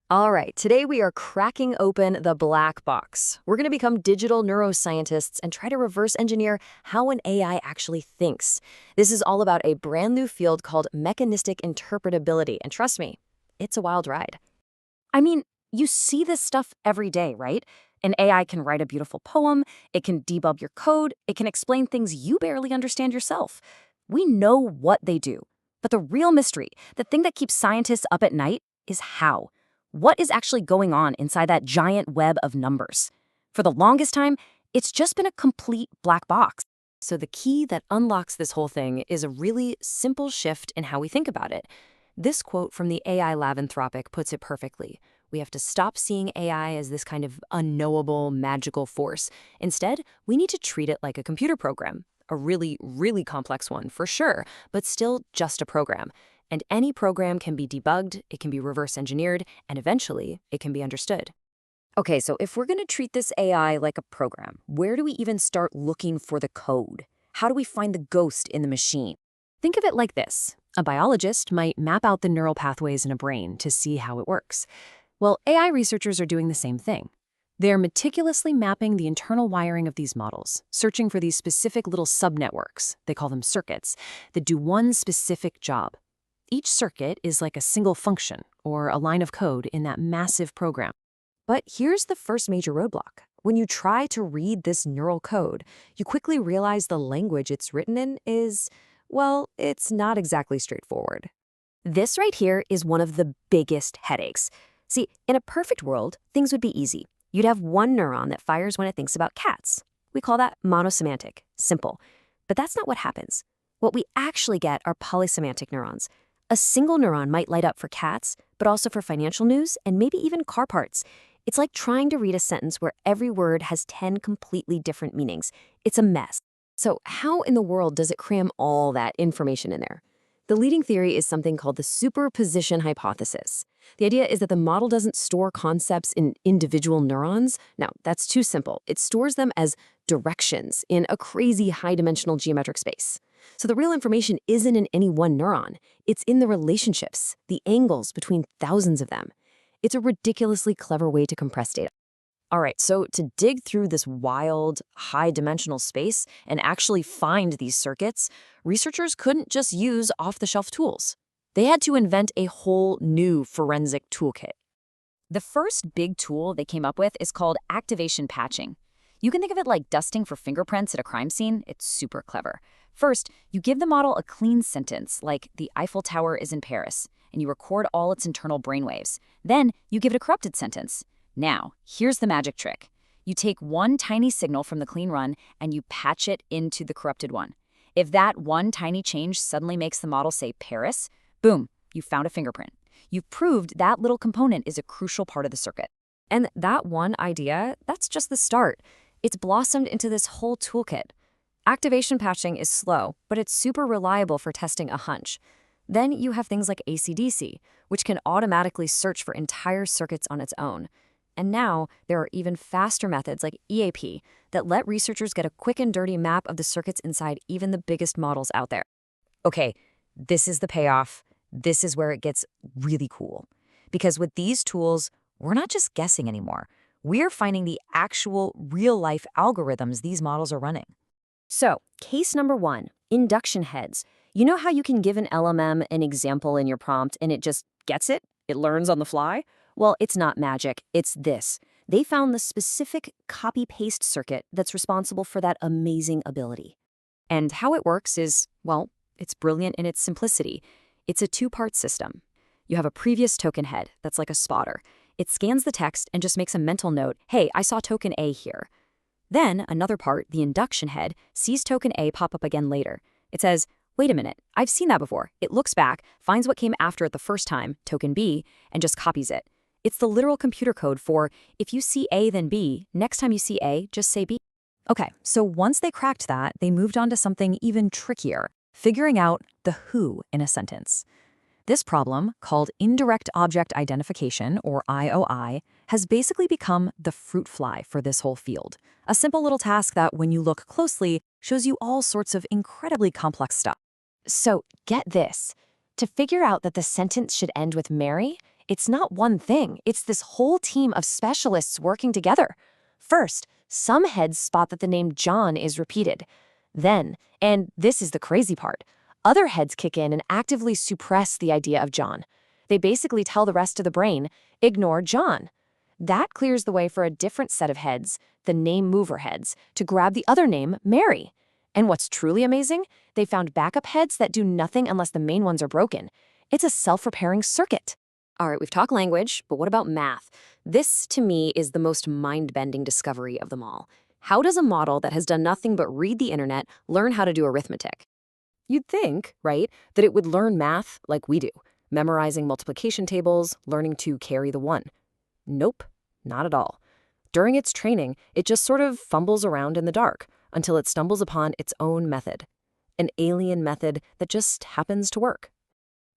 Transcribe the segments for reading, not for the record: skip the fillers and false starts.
All right, today we are cracking open the black box. We're going to become digital neuroscientists and try to reverse engineer how an AI actually thinks. This is all about a brand new field called mechanistic interpretability, and trust me, it's a wild ride. I mean, you see this stuff every day, right? An AI can write a beautiful poem, it can debug your code, it can explain things you barely understand yourself. We know what they do, but the real mystery, the thing that keeps scientists up at night, is how. What is actually going on inside that giant web of numbers? For the longest time, it's just been a complete black box. So the key that unlocks this whole thing is a really simple shift in how we think about it. This quote from the AI lab Anthropic puts it perfectly. We have to stop seeing AI as this kind of unknowable, magical force. Instead, we need to treat it like a computer program. A really, really complex one, for sure, but still just a program. And any program can be debugged, it can be reverse engineered, and eventually it can be understood. Okay, so if we're going to treat this AI like a program, where do we even start looking for the code? How do we find the ghost in the machine? Think of it like this. A biologist might map out the neural pathways in a brain to see how it works. Well, AI researchers are doing the same thing. They're meticulously mapping the internal wiring of these models, searching for these specific little subnetworks, they call them circuits, that do one specific job. Each circuit is like a single function, or a line of code in that massive program. But here's the first major roadblock. When you try to read this neural code, you quickly realize the language it's written in is, well, it's not exactly straightforward. This right here is one of the biggest headaches. See, in a perfect world, things would be easy. You'd have one neuron that fires when it thinks about cats. We call that monosemantic, simple. But that's not what happens. What we actually get are polysemantic neurons. A single neuron might light up for cats, but also for financial news and maybe even car parts. It's like trying to read a sentence where every word has 10 completely different meanings. It's a mess. So how in the world does it cram all that information in there? The leading theory is something called the superposition hypothesis. The idea is that the model doesn't store concepts in individual neurons. Now, that's too simple. It stores them as directions in a crazy high-dimensional geometric space. So the real information isn't in any one neuron. It's in the relationships, the angles between thousands of them. It's a ridiculously clever way to compress data. All right, so to dig through this wild, high-dimensional space and actually find these circuits, researchers couldn't just use off-the-shelf tools. They had to invent a whole new forensic toolkit. The first big tool they came up with is called activation patching. You can think of it like dusting for fingerprints at a crime scene. It's super clever. First, you give the model a clean sentence, like the Eiffel Tower is in Paris, and you record all its internal brainwaves. Then, you give it a corrupted sentence. Now, here's the magic trick. You take one tiny signal from the clean run and you patch it into the corrupted one. If that one tiny change suddenly makes the model say Paris, boom, you found a fingerprint. You've proved that little component is a crucial part of the circuit. And that one idea, that's just the start. It's blossomed into this whole toolkit. Activation patching is slow, but it's super reliable for testing a hunch. Then you have things like AC/DC, which can automatically search for entire circuits on its own. And now there are even faster methods like EAP that let researchers get a quick and dirty map of the circuits inside even the biggest models out there. Okay, this is the payoff. This is where it gets really cool. Because with these tools, we're not just guessing anymore. We're finding the actual real-life algorithms these models are running. So, case number 1, induction heads. You know how you can give an LMM an example in your prompt and it just gets it? It learns on the fly? Well, it's not magic, it's this. They found the specific copy-paste circuit that's responsible for that amazing ability. And how it works is, well, it's brilliant in its simplicity. It's a two-part system. You have a previous token head that's like a spotter. It scans the text and just makes a mental note, hey, I saw token A here. Then, another part, the induction head, sees token A pop up again later. It says, wait a minute, I've seen that before. It looks back, finds what came after it the first time, token B, and just copies it. It's the literal computer code for, if you see A then B, next time you see A, just say B. Okay, so once they cracked that, they moved on to something even trickier, figuring out the who in a sentence. This problem, called indirect object identification, or IOI, has basically become the fruit fly for this whole field. A simple little task that, when you look closely, shows you all sorts of incredibly complex stuff. So, get this. To figure out that the sentence should end with Mary, It's not one thing, it's this whole team of specialists working together. First, some heads spot that the name John is repeated. Then, and this is the crazy part, other heads kick in and actively suppress the idea of John. They basically tell the rest of the brain, ignore John. That clears the way for a different set of heads, the name mover heads, to grab the other name, Mary. And what's truly amazing? They found backup heads that do nothing unless the main ones are broken. It's a self-repairing circuit. All right, we've talked language, but what about math? This, to me, is the most mind-bending discovery of them all. How does a model that has done nothing but read the internet learn how to do arithmetic? You'd think, right, that it would learn math like we do, memorizing multiplication tables, learning to carry the one. Nope, not at all. During its training, it just sort of fumbles around in the dark until it stumbles upon its own method, an alien method that just happens to work.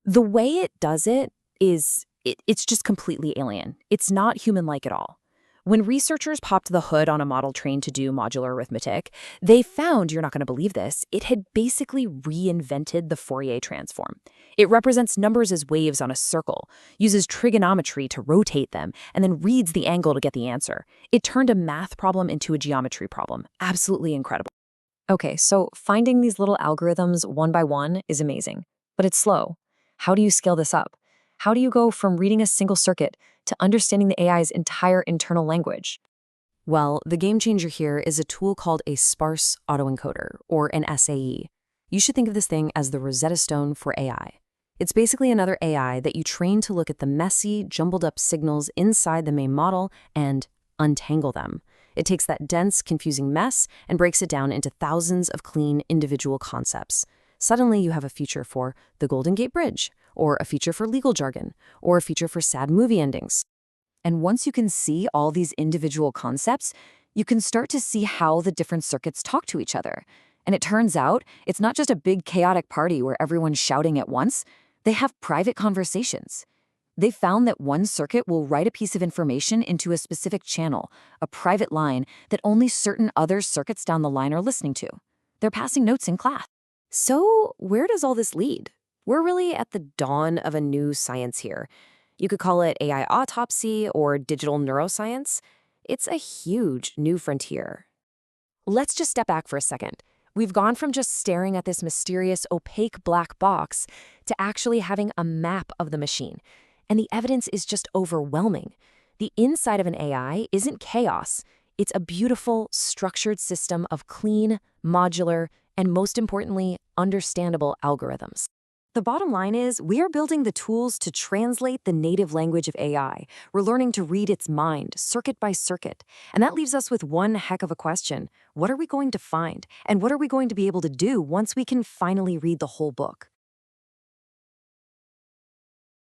The way it does it is, it's just completely alien. It's not human-like at all. When researchers popped the hood on a model trained to do modular arithmetic, they found, you're not going to believe this, it had basically reinvented the Fourier transform. It represents numbers as waves on a circle, uses trigonometry to rotate them, and then reads the angle to get the answer. It turned a math problem into a geometry problem. Absolutely incredible. Okay, so finding these little algorithms one by one is amazing, but it's slow. How do you scale this up? How do you go from reading a single circuit to understanding the AI's entire internal language? Well, the game changer here is a tool called a sparse autoencoder, or an SAE. You should think of this thing as the Rosetta Stone for AI. It's basically another AI that you train to look at the messy, jumbled up signals inside the main model and untangle them. It takes that dense, confusing mess and breaks it down into thousands of clean, individual concepts. Suddenly you have a feature for the Golden Gate Bridge, or a feature for legal jargon, or a feature for sad movie endings. And once you can see all these individual concepts, you can start to see how the different circuits talk to each other. And it turns out, it's not just a big chaotic party where everyone's shouting at once. They have private conversations. They found that one circuit will write a piece of information into a specific channel, a private line that only certain other circuits down the line are listening to. They're passing notes in class. So where does all this lead? We're really at the dawn of a new science here. You could call it AI autopsy or digital neuroscience. It's a huge new frontier. Let's just step back for a second. We've gone from just staring at this mysterious, opaque black box to actually having a map of the machine. And the evidence is just overwhelming. The inside of an AI isn't chaos. It's a beautiful, structured system of clean, modular, and most importantly, understandable algorithms. The bottom line is, we are building the tools to translate the native language of AI. We're learning to read its mind, circuit by circuit. And that leaves us with one heck of a question. What are we going to find? And what are we going to be able to do once we can finally read the whole book?